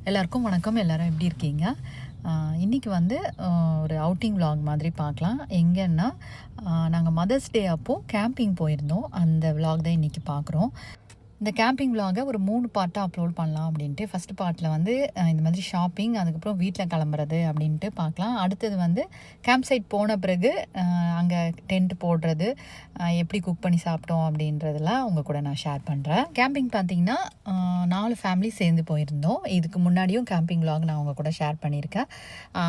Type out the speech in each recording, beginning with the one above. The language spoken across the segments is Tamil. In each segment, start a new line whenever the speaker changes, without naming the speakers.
எல்லாருக்கும் வணக்கம். எல்லோரும் எப்படி இருக்கீங்க? இன்றைக்கி வந்து ஒரு அவுட்டிங் vlog மாதிரி பார்க்கலாம். எங்கன்னா நாங்கள் மதர்ஸ் டே அப்போது கேம்பிங் போயிருந்தோம். அந்த vlog தான் இன்றைக்கி பார்க்குறோம். இந்த கேம்பிங் vlog-ஐ ஒரு 3 பார்ட்டாக அப்லோட் பண்ணலாம் அப்படின்ட்டு ஃபஸ்ட் பார்ட்டில் வந்து இந்த மாதிரி ஷாப்பிங், அதுக்கப்புறம் வீட்டில் கிளம்புறது அப்படின்ட்டு பார்க்கலாம். அடுத்தது வந்து கேம்ப் சைட் போன பிறகு அங்கே டென்ட் போடுறது, எப்படி குக் பண்ணி சாப்பிட்டோம் அப்படின்றதெல்லாம் உங்கள் கூட நான் ஷேர் பண்ணுறேன். கேம்பிங் பார்த்திங்கன்னா 4 ஃபேமிலி சேர்ந்து போயிருந்தோம். இதுக்கு முன்னாடியும் கேம்பிங் vlog நான் உங்கள் கூட ஷேர் பண்ணியிருக்கேன்.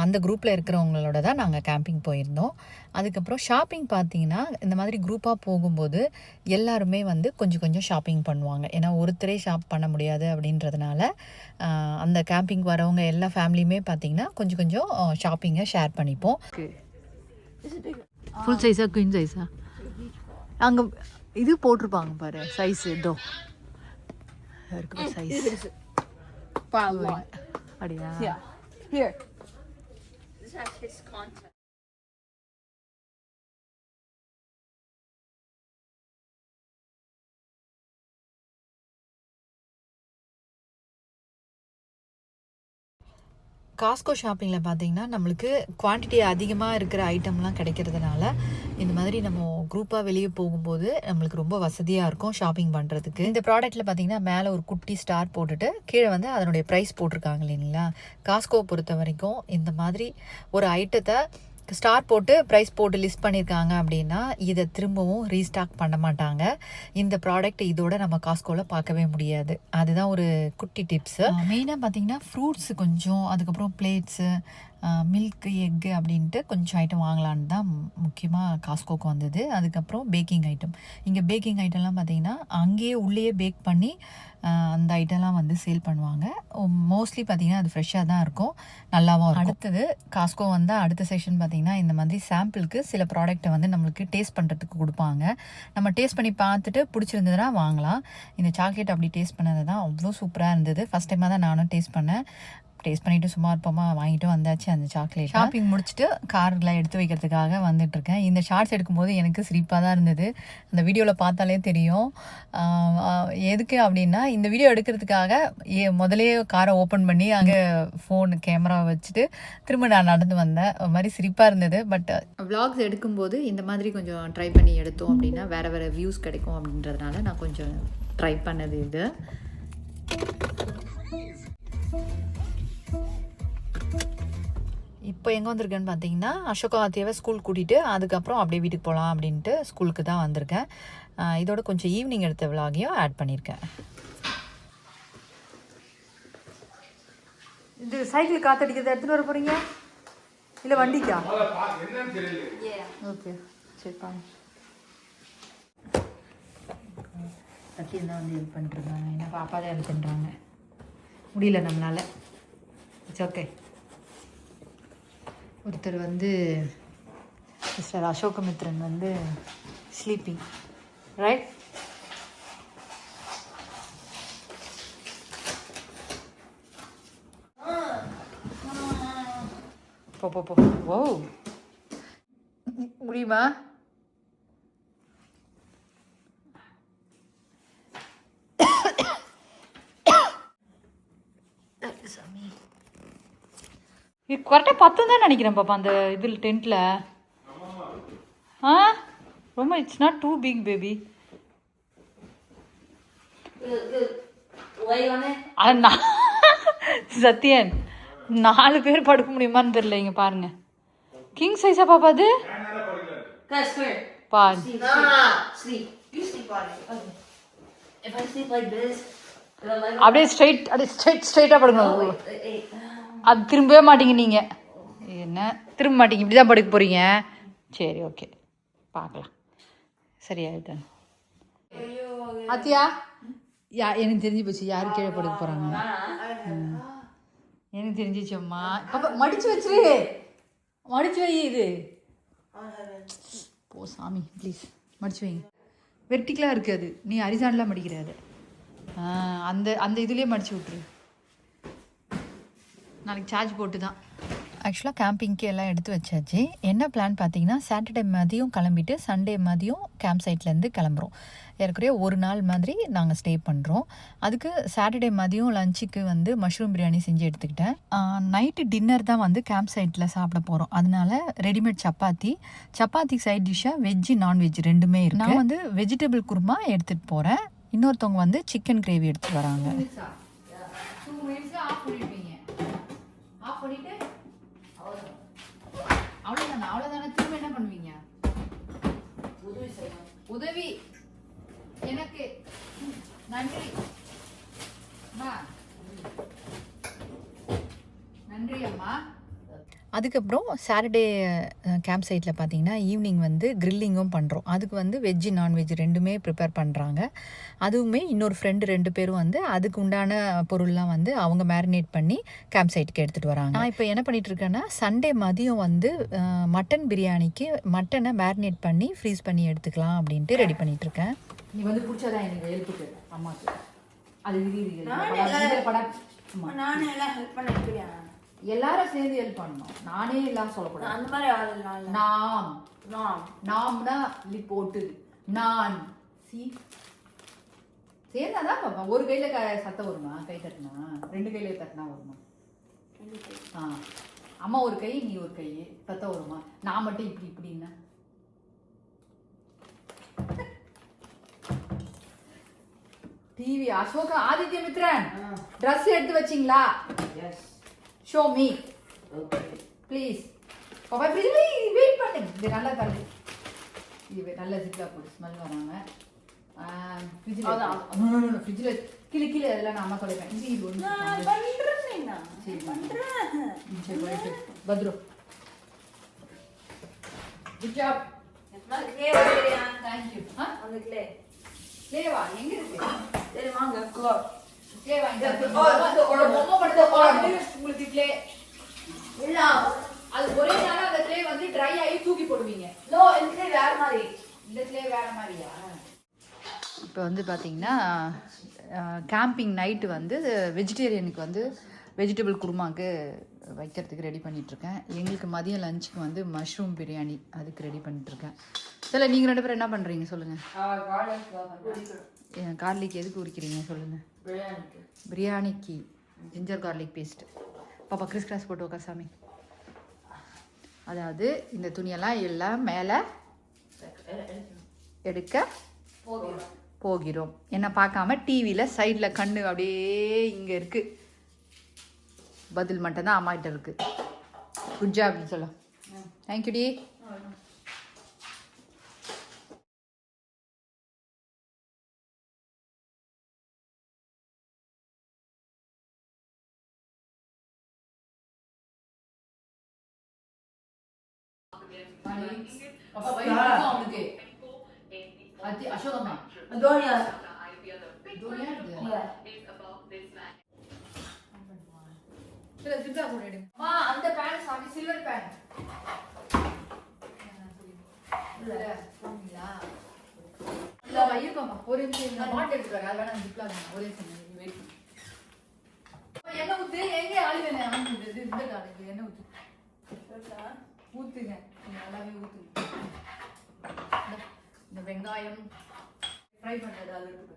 அந்த குரூப்பில் இருக்கிறவங்களோட தான் நாங்கள் கேம்பிங் போயிருந்தோம். அதுக்கப்புறம் ஷாப்பிங் பார்த்திங்கன்னா இந்த மாதிரி குரூப்பாக போகும்போது எல்லாருமே வந்து கொஞ்சம் கொஞ்சம் ஷாப்பிங் பண்ணுவாங்க. ஏன்னா ஒருத்தரே ஷாப் பண்ண முடியாது அப்படின்றதுனால அந்த கேம்பிங் வரவங்க எல்லா ஃபேமிலியுமே பார்த்திங்கன்னா கொஞ்சம் கொஞ்சம் ஷாப்பிங்கை ஷேர் பண்ணிப்போம். ஃபுல் சைஸா குயின் சைஸா? அங்கே இது போட்டிருப்பாங்க பாரு சைஸ். இதோ இருக்கு சைஸ். அப்படியா? காஸ்கோ ஷாப்பிங்கில் பார்த்தீங்கன்னா நம்மளுக்கு குவான்டிட்டி அதிகமாக இருக்கிற ஐட்டம்லாம் கிடைக்கிறதுனால இந்த மாதிரி நம்ம குரூப்பாக வெளியே போகும்போது நம்மளுக்கு ரொம்ப வசதியாக இருக்கும் ஷாப்பிங் பண்ணுறதுக்கு. இந்த ப்ராடக்ட்டில் பார்த்தீங்கன்னா மேலே ஒரு குட்டி ஸ்டார் போட்டுட்டு கீழே வந்து அதனுடைய ப்ரைஸ் போட்டிருக்காங்க இல்லைங்களா. காஸ்கோ பொறுத்த வரைக்கும் இந்த மாதிரி ஒரு ஐட்டத்தை ஸ்டார் போட்டு ப்ரைஸ் போட்டு லிஸ்ட் பண்ணியிருக்காங்க அப்படின்னா இதை திரும்பவும் ரீஸ்டாக் பண்ண மாட்டாங்க. இந்த ப்ராடக்ட் இதோட நம்ம காஸ்கோவில் பார்க்கவே முடியாது. அதுதான் ஒரு குட்டி டிப்ஸு. மெயினாக பார்த்தீங்கன்னா ஃப்ரூட்ஸு கொஞ்சம், அதுக்கப்புறம் பிளேட்ஸு, மில்க், எக்கு அப்படின்ட்டு கொஞ்சம் ஐட்டம் வாங்கலான்னு தான் முக்கியமாக காஸ்கோக்கு வந்தது. அதுக்கப்புறம் பேக்கிங் ஐட்டம். இங்கே பேக்கிங் ஐட்டம்லாம் பார்த்திங்கன்னா அங்கேயே உள்ளேயே பேக் பண்ணி அந்த ஐட்டம்லாம் வந்து சேல் பண்ணுவாங்க. மோஸ்ட்லி பார்த்திங்கன்னா அது ஃப்ரெஷ்ஷாக தான் இருக்கும், நல்லாவும் இருக்கும். அடுத்தது காஸ்கோ வந்தால் அடுத்த செக்ஷன் பார்த்திங்கன்னா இந்த மாதிரி சாம்பிளுக்கு சில ப்ராடக்ட்டை வந்து நம்மளுக்கு டேஸ்ட் பண்ணுறதுக்கு கொடுப்பாங்க. நம்ம டேஸ்ட் பண்ணி பார்த்துட்டு பிடிச்சிருந்ததுன்னா வாங்கலாம். இந்த சாக்லேட் அப்படி டேஸ்ட் பண்ணது தான் அவ்வளோ சூப்பராக இருந்தது. ஃபஸ்ட் டைமாக தான் நானும் டேஸ்ட் பண்ணேன். டேஸ்ட் பண்ணிவிட்டு சும்மா இருப்போமா வாங்கிட்டு வந்தாச்சு அந்த சாக்லேட். ஷாப்பிங் முடிச்சுட்டு காரில் எடுத்து வைக்கிறதுக்காக வந்துட்டுருக்கேன். இந்த ஷார்ட்ஸ் எடுக்கும்போது எனக்கு சிரிப்பாக தான் இருந்தது. அந்த வீடியோவில் பார்த்தாலே தெரியும். எதுக்கு அப்படின்னா இந்த வீடியோ எடுக்கிறதுக்காக முதலே காரை ஓப்பன் பண்ணி அங்கே ஃபோன் கேமரா வச்சுட்டு திரும்ப நான் நடந்து வந்தேன். ஒரு மாதிரி சிரிப்பாக இருந்தது. பட் விலாக்ஸ் எடுக்கும்போது இந்த மாதிரி கொஞ்சம் ட்ரை பண்ணி எடுத்தோம் அப்படின்னா வேறு வேறு வியூஸ் கிடைக்கும் அப்படின்றதுனால நான் கொஞ்சம் ட்ரை பண்ணது இது. இப்போ எங்கே வந்திருக்கேன்னு பார்த்தீங்கன்னா அசோகா ஆத்தியாவை ஸ்கூல் கூட்டிகிட்டு அதுக்கப்புறம் அப்படியே வீட்டுக்கு போகலாம் அப்படின்ட்டு ஸ்கூலுக்கு தான் வந்திருக்கேன். இதோட கொஞ்சம் ஈவினிங் எடுத்த விலாகையும் ஆட் பண்ணியிருக்கேன். இது சைக்கிள் காற்றடிக்கிறத எடுத்துகிட்டு வர போகிறீங்க இல்லை வண்டிக்கா? ஓகே சரி பாருங்க. சத்தியம் தான் வந்து ஹெல்ப் பண்ணிட்டுருக்காங்க. ஏன்னா பாப்பா தான் ஹெல்ப் பண்ணுறாங்க. முடியல நம்மளால். It's okay. ஒருத்தர் வந்து மிஸ்டர் அசோகமித்ரன் வந்து ஸ்லீப்பிங் ரைட். போ ஓ முடியுமா? சாமி இது கரெக்டாக 10 தான் நினைக்கிறேன் பாப்பா அந்த இதில் டென்ட்டில். ரொம்ப it's not too big baby. Sathyan 4 பேர் படுக்க முடியுமான்னு தெரியல. இங்கே பாருங்க கிங் சைஸா பாப்பா அது பாரு. அப்படியே ஸ்ட்ரைட்டாக படுக்கணும். அது திரும்பவே மாட்டீங்க நீங்கள். என்ன திரும்ப மாட்டீங்க, இப்படி தான் படுக்க போகிறீங்க. சரி ஓகே பார்க்கலாம். சரியாயிட்டேன். ஆத்தியா எனக்கு தெரிஞ்சு போச்சு யார் கீழே படுக்க போகிறாங்க. எனக்கு தெரிஞ்சிச்சம்மா. பாப்பா மடிச்சு வச்சிரு, மடிச்சு வை. இது போ சாமி ப்ளீஸ் மடிச்சு வைங்க. வெர்டிக்கலாக இருக்குது அது, நீ ஹரிசாண்டலாக மடிக்கிறாது. அந்த அந்த இதுலேயே மடிச்சு விட்ரு. நாளைக்கு சார்ஜ் போட்டு தான் ஆக்சுவலாக கேம்பிங்க்கு எல்லாம் எடுத்து வச்சாச்சு. என்ன பிளான் பார்த்தீங்கன்னா, சாட்டர்டே மதியம் கிளம்பிட்டு சண்டே மதியம் கேம்ப் சைட்லேருந்து கிளம்புறோம். ஏற்கனவே ஒரு நாள் மாதிரி நாங்கள் ஸ்டே பண்ணுறோம். அதுக்கு சாட்டர்டே மதியம் லஞ்சுக்கு வந்து மஷ்ரூம் பிரியாணி செஞ்சு எடுத்துக்கிட்டேன். நைட்டு டின்னர் தான் வந்து கேம்ப் சைட்டில் சாப்பிட போகிறோம். அதனால ரெடிமேட் சப்பாத்தி சைட் டிஷ்ஷாக வெஜ்ஜு நான்வெஜ் ரெண்டுமே இருக்குது. நான் வந்து வெஜிடபிள் குருமா எடுத்துகிட்டு போகிறேன். இன்னொருத்தவங்க வந்து சிக்கன் கிரேவி எடுத்துகிட்டு வராங்க. அவ்வளோதானே. திரும்ப என்ன பண்ணுவீங்க? உதவி எனக்கு நன்றி நன்றி அம்மா. அதுக்கப்புறம் சாட்டர்டே கேம்ப் சைட்டில் பார்த்தீங்கன்னா ஈவினிங் வந்து கிரில்லிங்கும் பண்ணுறோம். அதுக்கு வந்து வெஜ்ஜு நான்வெஜ் ரெண்டுமே ப்ரிப்பேர் பண்ணுறாங்க. அதுவுமே இன்னொரு ஃப்ரெண்டு 2 பேரும் வந்து அதுக்கு உண்டான பொருள்லாம் வந்து அவங்க மேரினேட் பண்ணி கேம்ப் சைட்டுக்கு எடுத்துகிட்டு வராங்க. நான் இப்போ என்ன பண்ணிகிட்ருக்கேன்னா, சண்டே மதியம் வந்து மட்டன் பிரியாணிக்கு மட்டனை மேரினேட் பண்ணி ஃப்ரீஸ் பண்ணி எடுத்துக்கலாம் அப்படின்ட்டு ரெடி பண்ணிகிட்ருக்கேன். நீ வந்து பிடிச்சதான் எனக்கு ஹெல்ப்புக்கு அம்மாவுக்கு அது எல்லாரும் சேர்ந்து ஹெல்ப் பண்ணணும். நானே எல்லாம் சொல்லக்கூடாது. அந்த மாதிரி நாம்னா போட்டு நான் சேர்ந்தாதான் பாப்பா. ஒரு கையில சத்தம் வருமா? கை தட்டினா 2 கையில தட்டினா வருமா? அம்மா ஒரு கை, நீ ஒரு கை, சத்தம் வருமா? நான் மட்டும் இப்படி இப்படின்னா டிவி. அசோகா ஆதித்ய மித்ரன் ட்ரெஸ் எடுத்து வச்சிங்களா? Show me. Okay. Please. Papa, please wait பண்ணுங்க. இது நல்லா தள்ளு. இது நல்லா ஜிப்லா போடு. ஸ்மெல் வராம. ஃப்ரிட்ஜ்ல. நோ ஃப்ரிட்ஜ்ல கிளி அதெல்லாம் நான் அம்மா சொல்றேன். இது ஒண்ணு. நான் பண்றேன்னா. சரி பண்றேன். சரி போயிடு. பத்ரு. Good job. நான் க்ளே வரலையா? Thank you. அந்த க்ளேவா எங்க இருக்கு? சரி வாங்க கோ. அது ஒரே நாள் அந்த கிளே வந்து ட்ரை ஆகி தூக்கி போடுவீங்க. வேற மாதிரி இந்த கிளே வேற மாதிரியா? இப்போ வந்து பார்த்தீங்கன்னா கேம்பிங் நைட்டு வந்து வெஜிடேரியனுக்கு வந்து வெஜிடபிள் குருமாவுக்கு வைக்கிறதுக்கு ரெடி பண்ணிகிட்ருக்கேன். எங்களுக்கு மதியம் லஞ்சுக்கு வந்து மஷ்ரூம் பிரியாணி அதுக்கு ரெடி பண்ணிகிட்ருக்கேன். சில நீங்கள் 2 பேரும் என்ன பண்ணுறீங்க சொல்லுங்கள். கார்லிக் எதுக்கு உரிக்கிறீங்க சொல்லுங்கள். பிரியாணிக்கு ஜிஞ்சர் கார்லிக் பேஸ்ட்டு. பாப்பா கிராஸ் போட்டு உக்கா சாமி. அதாவது இந்த துணியெல்லாம் எல்லாம் மேலே எடுக்க போகிறோம். என்ன பார்க்காம டிவியில் சைடில் கண்ணு அப்படியே இங்கே இருக்குது. பதில் மட்டும்தான் அம்மா கிட்ட இருக்குது. குட் ஜாப் அப்படின்னு சொல்ல. Thank you D. அசோகம்மா தோனியா அந்த பேன் சாமி சில்வர் பேன் இருக்கோம்மா. ஒரு நிமிஷம் மாட்டு எடுத்துக்காரு. அது வேணா ஜிப்லா ஒரே வெயிட். என்ன ஊத்து எங்க ஆளு வேணும். இந்த காலைக்கு என்ன ஊத்து ஊத்துங்க. நல்லாவே ஊத்துங்க. இந்த வெங்காயம் ஃப்ரை பண்ணுறது அது இருக்கு.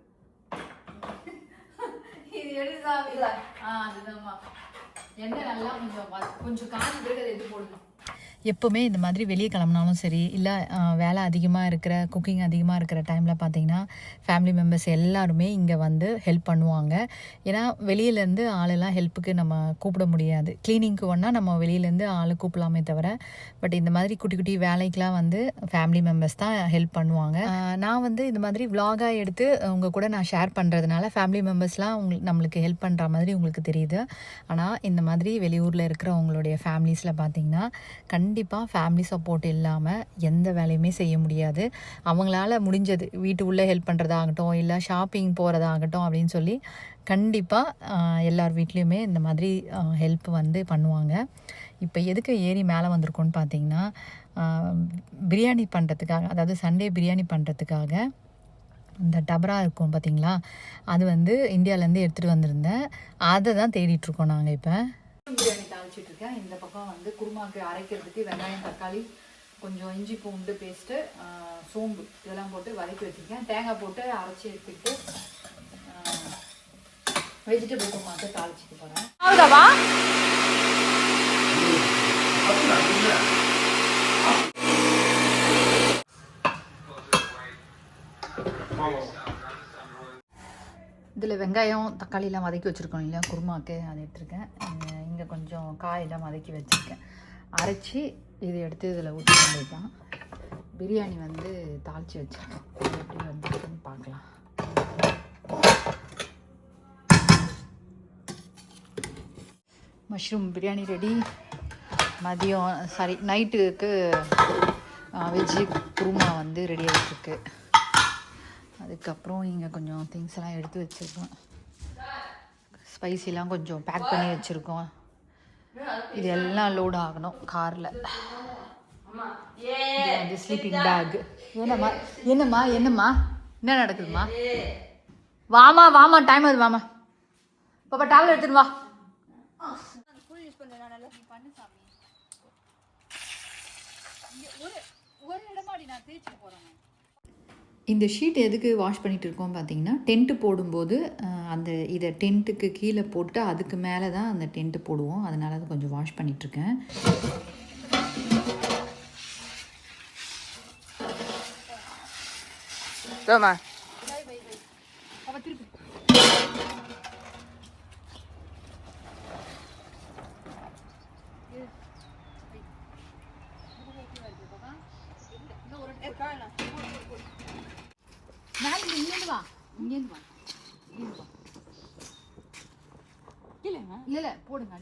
இது எடுத்தாவில்ல. அதுதான்மா. எண்ணெய் நல்லா கொஞ்சம் காஞ்சி பிறகு அதை எடுத்து போடுங்க. எப்போவுமே இந்த மாதிரி வெளியே கிளம்புனாலும் சரி, இல்லை வேலை அதிகமாக இருக்கிற குக்கிங் அதிகமாக இருக்கிற டைமில் பார்த்திங்கன்னா ஃபேமிலி மெம்பர்ஸ் எல்லாருமே இங்கே வந்து ஹெல்ப் பண்ணுவாங்க. ஏன்னா வெளியிலேருந்து ஆளெல்லாம் ஹெல்ப்புக்கு நம்ம கூப்பிட முடியாது. க்ளீனிங்க்கு ஒன்றா நம்ம வெளியிலேருந்து ஆள் கூப்பிடலாமே தவிர, பட் இந்த மாதிரி குட்டி குட்டி வேலைக்கெலாம் வந்து ஃபேமிலி மெம்பர்ஸ் தான் ஹெல்ப் பண்ணுவாங்க. நான் வந்து இந்த மாதிரி விலாகாக எடுத்து உங்கள் கூட நான் ஷேர் பண்ணுறதுனால ஃபேமிலி மெம்பர்ஸ்லாம் நம்மளுக்கு ஹெல்ப் பண்ணுற மாதிரி உங்களுக்கு தெரியுது. ஆனால் இந்த மாதிரி வெளியூரில் இருக்கிற உங்களுடைய ஃபேமிலிஸில் பார்த்திங்கன்னா கண்டிப்பாக ஃபேமிலி சப்போர்ட் இல்லாமல் எந்த வேலையுமே செய்ய முடியாது. அவங்களால முடிஞ்சது வீட்டு உள்ளே ஹெல்ப் பண்ணுறதாகட்டும், இல்லை ஷாப்பிங் போகிறதாகட்டும் அப்படின்னு சொல்லி கண்டிப்பாக எல்லார் வீட்லேயுமே இந்த மாதிரி ஹெல்ப் வந்து பண்ணுவாங்க. இப்போ எதுக்கு ஏறி மேலே வந்திருக்கோன்னு பார்த்தீங்கன்னா, பிரியாணி பண்ணுறதுக்காக, அதாவது சண்டே பிரியாணி பண்ணுறதுக்காக இந்த டபரா இருக்கும் பார்த்தீங்களா, அது வந்து இந்தியாவிலேருந்து எடுத்துகிட்டு வந்திருந்தேன். அதை தான் தேடிட்டுருக்கோம் நாங்கள் இப்போ. பிரியாணி தாளிச்சிட்ருக்கேன். இந்த பக்கம் வந்து குருமாக்கு அரைக்கிறதுக்கு வெங்காயம், தக்காளி, கொஞ்சம் இஞ்சி பூண்டு பேஸ்ட்டு, சோம்பு இதெல்லாம் போட்டு வதக்கி வச்சுருக்கேன். தேங்காய் போட்டு அரைச்சி எடுத்துக்கிட்டு வெஜிடபிள் குருமாக்கு தாளிச்சிட்டு போகிறேன். அவ்வளோவா இதில் வெங்காயம் தக்காளியெலாம் வதக்கி வச்சுருக்கோம் இல்லையா குருமாக்கு, அதை எடுத்துருக்கேன். இங்கே கொஞ்சம் காயெல்லாம் வதக்கி வச்சுருக்கேன். அரைச்சி இது எடுத்து இதில் ஊற்றி வேண்டியது தான். பிரியாணி வந்து தாளித்து வச்சுருக்கோம். எப்படி வந்துருக்குன்னு பார்க்கலாம். Mushroom biryani ready. மதியம் நைட்டுக்கு வெஜ்ஜு குருமா வந்து ரெடி ஆகிட்டுருக்கு. அதுக்கப்புறம் இங்கே கொஞ்சம் திங்ஸ் எல்லாம் எடுத்து வச்சுருக்கோம். ஸ்பைசிலாம் கொஞ்சம் பேக் பண்ணி வச்சுருக்கோம். இது எல்லாம் லோட் ஆகணும் காரில். இது வந்து ஸ்லீப்பிங் பேக். என்னம்மா என்னம்மா என்னம்மா என்ன நடக்குதுமா? வாமா டைம் ஆகுது, வாமா பாப்பா டேப்லெட் எடுத்துன்னு வா. இந்த ஷீட் எதுக்கு வாஷ் பண்ணிகிட்டு இருக்கோம் பார்த்தீங்கன்னா, டென்ட்டு போடும்போது இதை டென்ட்டுக்கு கீழே போட்டு அதுக்கு மேலே தான் அந்த டென்ட்டு போடுவோம். அதனால அதை கொஞ்சம் வாஷ் பண்ணிகிட்ருக்கேன். இல்லை போடுங்க.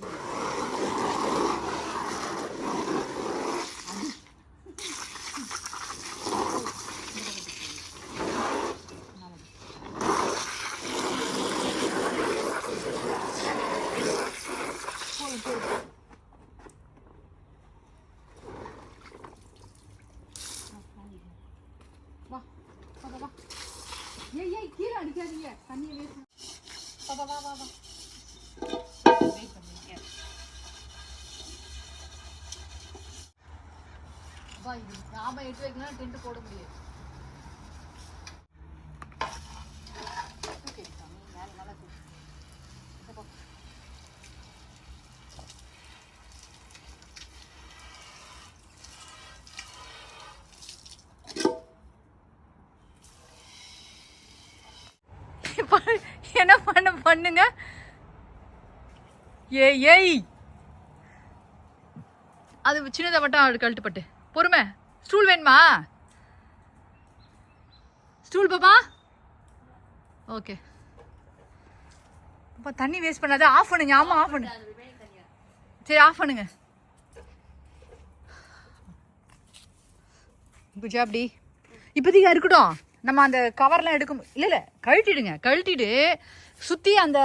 ஏய் கீழே அடிக்காதீங்க, தண்ணியை வேஸ்ட். வா இது நாம எடுத்து வைக்கலாம், டென்ட் போட முடியாது. என்ன பண்ணுங்க. ஏய் அது சின்னதை மட்டும் கழட்டுப்பட்டு பொறுமை. ஸ்டூல் வேணுமா? ஸ்டூல் பாப்பா. ஓகே அப்பா, தண்ணி வேஸ்ட் பண்ணாத. ஆஃப் பண்ணுங்க. ஆமாம் ஆஃப் பண்ணு. சரி ஆஃப் பண்ணுங்க. பூஜா அப்படி இப்போதைக்கு இருக்கட்டும். நம்ம அந்த கவர்லாம் எடுக்க இல்லை கழட்டிடுங்க. கழட்டிட்டு சுற்றி அந்த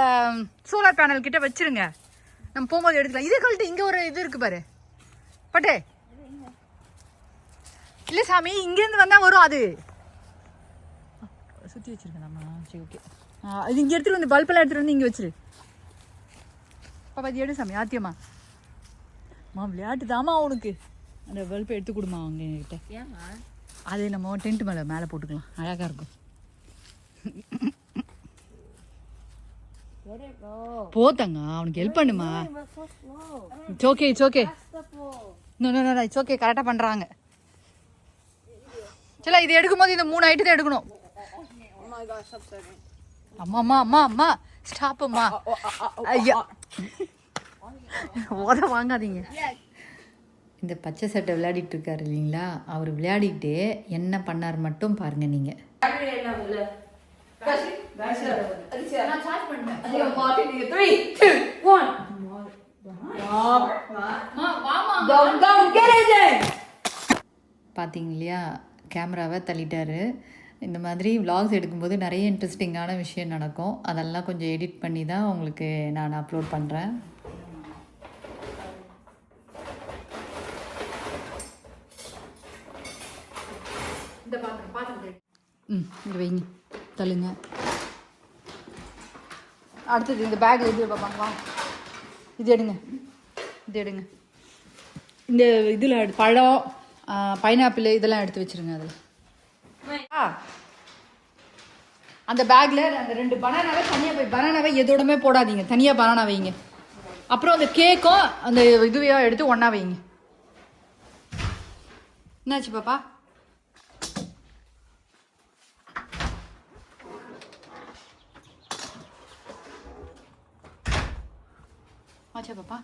சோலார் பேனல் கிட்ட வச்சிருங்க. நம்ம போகும்போது எடுத்துக்கலாம். இதே கழட்டு. இங்கே ஒரு இது இருக்குது பாரு பட்டே. இல்லை சாமி, இங்கேருந்து வந்தால் வரும். அது சுற்றி வச்சுருக்கேன் நம்ம. சரி ஓகே. இது இங்கே எடுத்துகிட்டு வந்து பல்பெல்லாம் எடுத்துகிட்டு வந்து இங்கே வச்சிரு. பாப்பா இது எடு சாமி. ஆத்தியம்மா விளையாட்டு தாம்மா உனக்கு. அந்த பல்பை எடுத்து கொடுமா அவங்க கிட்ட. அது நம்ம டென்ட் மேலே போட்டுக்கலாம். அழகாக இருக்கும். போத்தாங்க அவனுக்கு ஹெல்ப் பண்ணுமா. It's okay it's okay. No it's okay. கரெக்டாக பண்ணுறாங்க. சரி இது எடுக்கும்போது இந்த 3 ஐட்டத்தை எடுக்கணும். அம்மா ஸ்டாப்பும்மா. ஐயா வாங்காதீங்க. இந்த பச்சை சட்டை விளையாடிட்டு இருக்காரு இல்லைங்களா, அவர் விளையாடிட்டு என்ன பண்ணார் மட்டும் பாருங்க நீங்க. பார்த்தீங்க இல்லையா, கேமராவை தள்ளிட்டாரு. இந்த மாதிரி vlogs எடுக்கும்போது நிறைய இன்ட்ரெஸ்டிங்கான விஷயம் நடக்கும். அதெல்லாம் கொஞ்சம் எடிட் பண்ணி தான் உங்களுக்கு நான் அப்லோட் பண்ணுறேன். இங்கே வைங்க, தள்ளுங்க. அடுத்தது இந்த பேக் எது பாப்பா, இது எடுங்க.
இது எடுங்க. இந்த இதில் பழம் பைனாப்பிள் இதெல்லாம் எடுத்து வச்சுருங்க அதில். அந்த பேக்கில் அந்த 2 பனானாவை தனியாக பனானாவை எதோடமே போடாதீங்க, தனியாக பனானா வைங்க. அப்புறம் அந்த கேக்கும் அந்த இதுவையும் எடுத்து ஒன்றா வைங்க. என்னாச்சு பாப்பா? ஆச்சா பாப்பா?